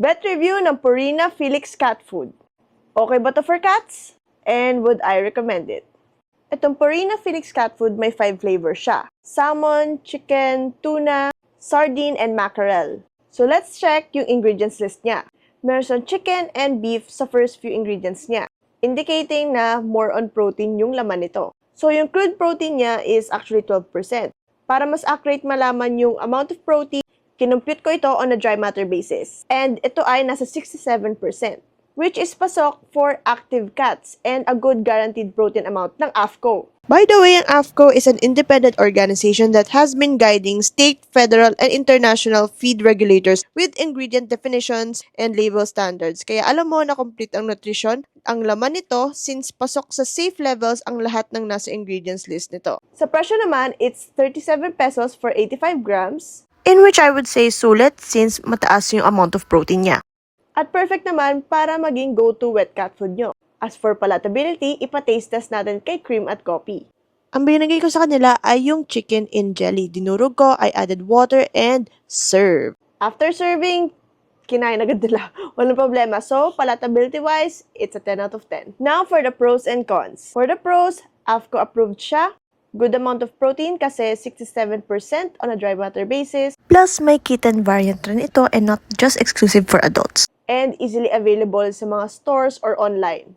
Vet review ng Purina Felix Cat Food. Okay ba to for cats? And would I recommend it? Itong Purina Felix Cat Food may 5 flavors siya. Salmon, chicken, tuna, sardine, and mackerel. So let's check yung ingredients list niya. Meron siyang chicken and beef sa first few ingredients niya, indicating na more on protein yung laman nito. So yung crude protein niya is actually 12%. Para mas accurate malaman yung amount of protein, kinumpute ko ito on a dry matter basis. And ito ay nasa 67%, which is pasok for active cats and a good guaranteed protein amount ng AFCO. By the way, ang AFCO is an independent organization that has been guiding state, federal, and international feed regulators with ingredient definitions and label standards. Kaya alam mo na complete ang nutrition, ang laman nito since pasok sa safe levels ang lahat ng nasa ingredients list nito. Sa presyo naman, it's 37 pesos for 85 grams, in which I would say sulit since mataas yung amount of protein niya. At perfect naman para maging go-to wet cat food nyo. As for palatability, ipa-taste test natin kay Cream at Coffee. Ang binigay ko sa kanila ay yung chicken in jelly. Dinurog ko, I added water and serve. After serving, kinain agad nila. Walang problema. So, palatability-wise, it's a 10 out of 10. Now, for the pros and cons. For the pros, AFCO approved siya. Good amount of protein kasi 67% on a dry matter basis. Plus, may kitten variant rin ito and not just exclusive for adults. And easily available sa mga stores or online.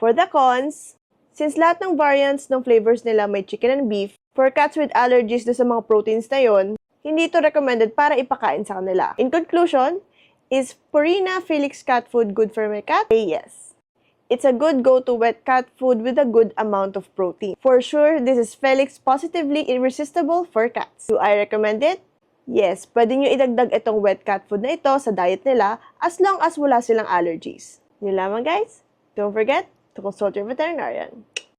For the cons, since lahat ng variants ng flavors nila may chicken and beef, for cats with allergies do sa mga proteins na yon, hindi ito recommended para ipakain sa kanila. In conclusion, is Purina Felix Cat Food good for my cat? Yes. It's a good go-to wet cat food with a good amount of protein. For sure, this is Felix positively irresistible for cats. Do I recommend it? Yes, pwede nyo idagdag itong wet cat food na ito sa diet nila as long as wala silang allergies. Yun lamang guys. Don't forget to consult your veterinarian.